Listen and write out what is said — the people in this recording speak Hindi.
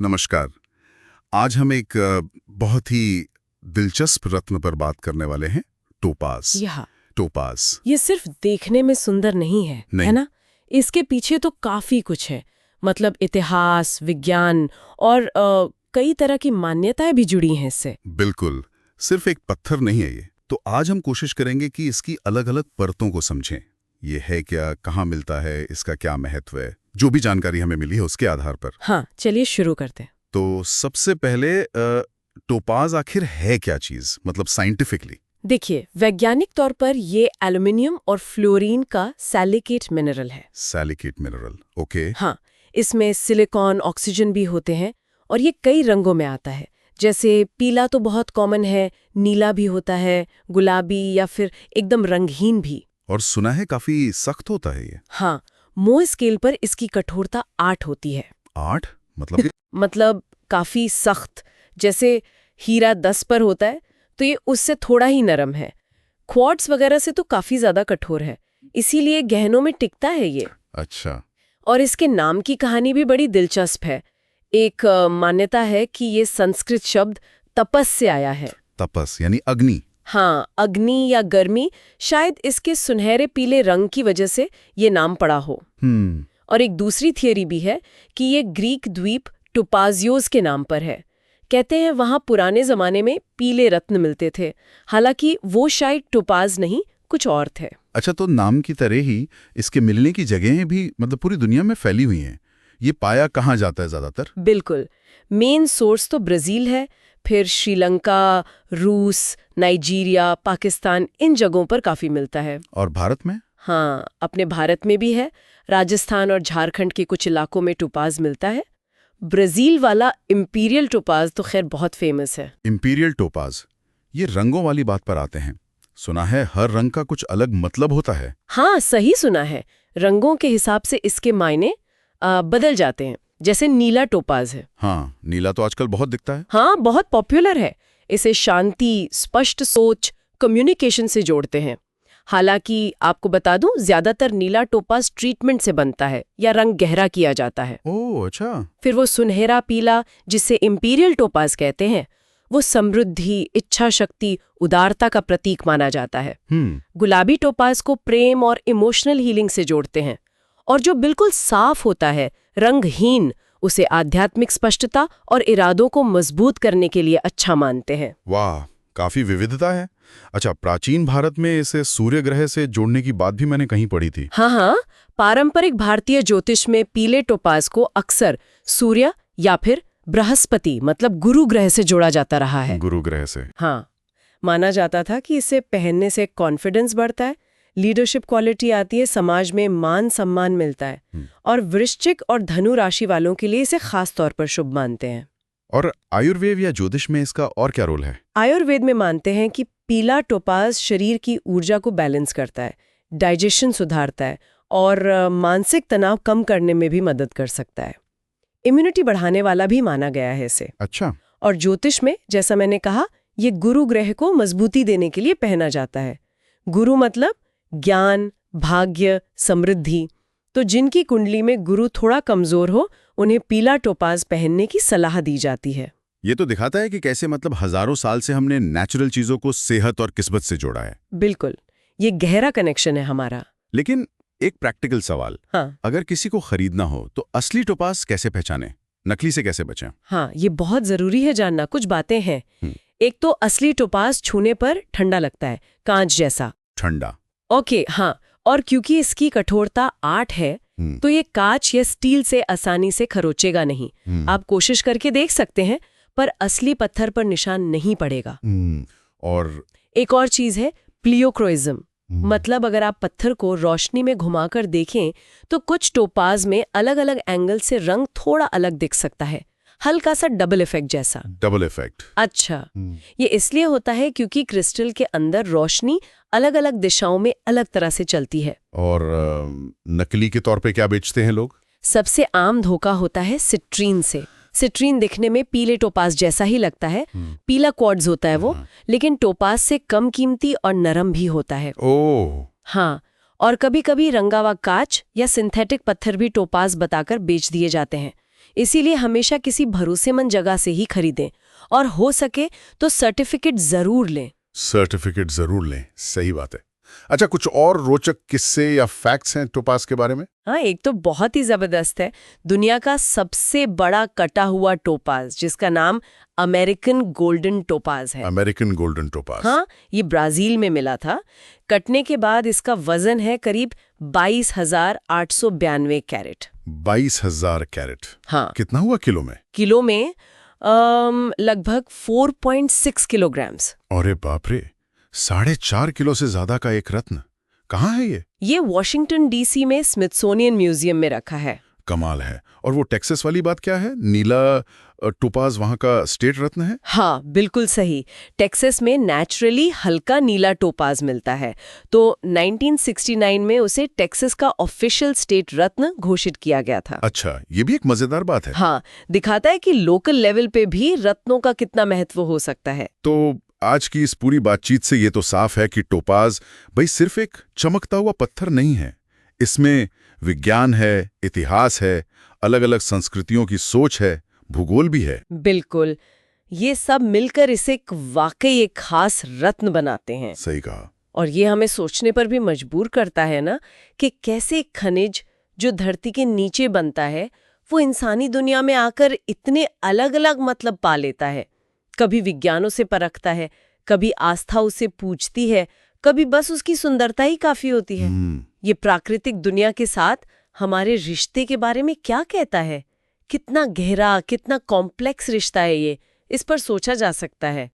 नमस्कार। आज हम एक बहुत ही दिलचस्प रत्न पर बात करने वाले हैं, टोपाज। यह टोपाज ये सिर्फ देखने में सुंदर नहीं है, नहीं। है ना? इसके पीछे तो काफी कुछ है। मतलब इतिहास, विज्ञान और कई तरह की मान्यताएं भी जुड़ी हैं इससे। बिल्कुल, सिर्फ एक पत्थर नहीं है ये। तो आज हम कोशिश करेंगे कि इसकी अलग अलग परतों को समझें। ये है क्या, कहाँ मिलता है, इसका क्या महत्व है, जो भी जानकारी हमें मिली है उसके आधार पर। हाँ, चलिए शुरू करते हैं। तो सबसे पहले टोपाज आखिर है क्या चीज, मतलब साइंटिफिकली? देखिए, वैज्ञानिक तौर पर ये एल्युमिनियम और फ्लोरीन का सिलिकेट मिनरल है। Silicate mineral, okay. हाँ, इसमें सिलिकॉन, ऑक्सीजन भी होते हैं और ये कई रंगों में आता है। जैसे पीला तो बहुत कॉमन है, नीला भी होता है, गुलाबी या फिर एकदम रंगहीन भी। और सुना है काफी सख्त होता है ये। हाँ, मोह स्केल पर इसकी कठोरता 8 होती है। 8 मतलब मतलब काफी सख्त। जैसे हीरा 10 पर होता है तो ये उससे थोड़ा ही नरम है। क्वार्ट्स वगैरह से तो काफी ज्यादा कठोर है, इसीलिए गहनों में टिकता है ये। अच्छा। और इसके नाम की कहानी भी बड़ी दिलचस्प है। एक मान्यता है कि ये संस्कृत शब्द तपस से आया है। तपस यानी अग्नि। हाँ, अग्नि या गर्मी, शायद इसके सुनहरे पीले रंग की वजह से ये नाम पड़ा हो। और एक दूसरी थियरी भी है कि ये ग्रीक द्वीप टोपाजियोस के नाम पर है। कहते हैं वहां पुराने जमाने में पीले रत्न मिलते थे, हालांकि वो शायद टोपाज नहीं, कुछ और थे। अच्छा, तो नाम की तरह ही इसके मिलने की जगहें भी मतलब पूरी दुनिया में फैली हुई हैं। ये पाया कहाँ जाता है ज्यादातर? बिल्कुल, मेन सोर्स तो ब्राजील है, फिर श्रीलंका, रूस, नाइजीरिया, पाकिस्तान, इन जगहों पर काफी मिलता है। और भारत में? हाँ, अपने भारत में भी है। राजस्थान और झारखंड के कुछ इलाकों में टोपाज मिलता है। ब्राजील वाला इंपीरियल टोपाज तो खैर बहुत फेमस है। Imperial topaz. ये रंगों वाली बात पर आते हैं। सुना है हर रंग का कुछ अलग मतलब होता है। हाँ, सही सुना है। रंगों के हिसाब से इसके मायने बदल जाते हैं। जैसे नीला टोपाज है। हाँ, नीला तो आजकल बहुत दिखता है। हाँ, बहुत पॉपुलर है। इसे शांति, स्पष्ट सोच, कम्युनिकेशन से जोड़ते हैं। हालांकि आपको बता दूं, ज्यादातर नीला टोपाज ट्रीटमेंट से बनता है या रंग गहरा किया जाता है। ओह अच्छा। फिर वो सुनहरा पीला, जिसे इंपीरियल टोपाज कहते हैं, वो समृद्धि, इच्छा शक्ति, उदारता का प्रतीक माना जाता है। गुलाबी टोपाज को प्रेम और इमोशनल हीलिंग से जोड़ते हैं। और जो बिल्कुल साफ होता है, रंगहीन, उसे आध्यात्मिक स्पष्टता और इरादों को मजबूत करने के लिए अच्छा मानते हैं। वाह, काफी विविधता है। अच्छा, प्राचीन भारत में इसे सूर्य ग्रह से जोड़ने की बात भी मैंने कहीं पढ़ी थी। हाँ, पारंपरिक भारतीय ज्योतिष में पीले टोपाज को अक्सर सूर्य या फिर बृहस्पति मतलब गुरु ग्रह से जोड़ा जाता रहा है। गुरु ग्रह से? हाँ, माना जाता था कि इसे पहनने से कॉन्फिडेंस बढ़ता है, लीडरशिप क्वालिटी आती है, समाज में मान सम्मान मिलता है। और वृश्चिक और धनु राशि वालों के लिए इसे खास तौर पर शुभ मानते हैं। और आयुर्वेद या ज्योतिष में इसका और क्या रोल है? आयुर्वेद में मानते हैं कि पीला टोपाज शरीर की ऊर्जा को बैलेंस करता है, डाइजेशन सुधारता है और मानसिक तनाव कम करने में भी मदद कर सकता है। इम्यूनिटी बढ़ाने वाला भी माना गया है इसे। अच्छा। और ज्योतिष में, जैसा मैंने कहा, ये गुरु ग्रह को मजबूती देने के लिए पहना जाता है। गुरु मतलब ज्ञान, भाग्य, समृद्धि। तो जिनकी कुंडली में गुरु थोड़ा कमजोर हो, उन्हें पीला टोपाज पहनने की सलाह दी जाती है। ये तो दिखाता है कि कैसे मतलब हजारों साल से हमने नेचुरल चीजों को सेहत और किस्मत से जोड़ा है। बिल्कुल, ये गहरा कनेक्शन है हमारा। लेकिन एक प्रैक्टिकल सवाल। हाँ, अगर किसी को खरीदना हो तो असली टोपाज कैसे पहचाने, नकली से कैसे बचें? हाँ, ये बहुत जरूरी है जानना। कुछ बातें हैं। एक तो असली टोपाज छूने पर ठंडा लगता है, कांच जैसा। ठंडा? ओके, हाँ। और क्योंकि इसकी कठोरता 8 है, तो ये कांच या स्टील से आसानी से खरोचेगा नहीं। आप कोशिश करके देख सकते हैं, पर असली पत्थर पर निशान नहीं पड़ेगा। और एक और चीज है प्लियोक्रोइज्म। मतलब अगर आप पत्थर को रोशनी में घुमाकर देखें तो कुछ टोपाज में अलग अलग एंगल से रंग थोड़ा अलग दिख सकता है, हल्का सा डबल इफेक्ट जैसा। Double effect? अच्छा, ये इसलिए होता है क्योंकि क्रिस्टल के अंदर रोशनी अलग अलग दिशाओं में अलग तरह से चलती है। और नकली के तौर पे क्या बेचते हैं लोग? सबसे आम धोखा होता है सिट्रीन से। सिट्रीन दिखने में पीले टोपाज जैसा ही लगता है, पीला क्वार्ट्ज होता है वो, लेकिन टोपाज से कम कीमती और नरम भी होता है। ओह। हाँ, और कभी कभी रंगा हुआ कांच या सिंथेटिक पत्थर भी टोपाज बताकर बेच दिए जाते हैं। इसीलिए हमेशा किसी भरोसेमंद जगह से ही खरीदें और हो सके तो सर्टिफिकेट जरूर लें। सर्टिफिकेट जरूर लें, सही बात है। अच्छा, कुछ और रोचक किस्से या फैक्ट्स हैं टोपाज के बारे में? हाँ, एक तो बहुत ही जबरदस्त है। दुनिया का सबसे बड़ा कटा हुआ टोपाज, जिसका नाम अमेरिकन गोल्डन टोपाज है। American golden topaz. हाँ, ये ब्राजील में मिला था। कटने के बाद इसका वजन है करीब 22,892 कैरेट। 22,000 कैरेट। हाँ, कितना हुआ किलो में? किलो में लगभग 4.6 किलोग्राम्स। अरे बाप रे, 4.5 किलो से ज्यादा का एक रत्न। कहाँ है ये? ये वॉशिंगटन डीसी में स्मिथसोनियन म्यूजियम में रखा है। कमाल है। और वो टेक्सास वाली बात क्या है? नीला टोपाज वहाँ का स्टेट रत्न है? हाँ, बिल्कुल सही। टेक्सास में नेचुरली हल्का नीला टोपाज मिलता है, तो 1969 में उसे टेक्सास का ऑफिशियल स्टेट रत्न घोषित किया गया था। अच्छा, ये भी एक मजेदार बात है। हाँ, दिखाता है कि लोकल लेवल पे भी रत्नों का कितना महत्व हो सकता है। तो आज की इस पूरी बातचीत से ये तो साफ है कि टोपाज भाई सिर्फ एक चमकता हुआ पत्थर नहीं है। इसमें विज्ञान है, इतिहास है, अलग अलग संस्कृतियों की सोच है, भूगोल भी है। बिल्कुल, ये सब मिलकर इसे वाकई एक खास रत्न बनाते हैं। सही कहा। और ये हमें सोचने पर भी मजबूर करता है ना, कि कैसे एक खनिज जो धरती के नीचे बनता है वो इंसानी दुनिया में आकर इतने अलग अलग मतलब पा लेता है। कभी विज्ञानों से परखता है, कभी आस्था उसे पूछती है, कभी बस उसकी सुंदरता ही काफी होती है। ये प्राकृतिक दुनिया के साथ हमारे रिश्ते के बारे में क्या कहता है? कितना गहरा, कितना कॉम्प्लेक्स रिश्ता है ये, इस पर सोचा जा सकता है।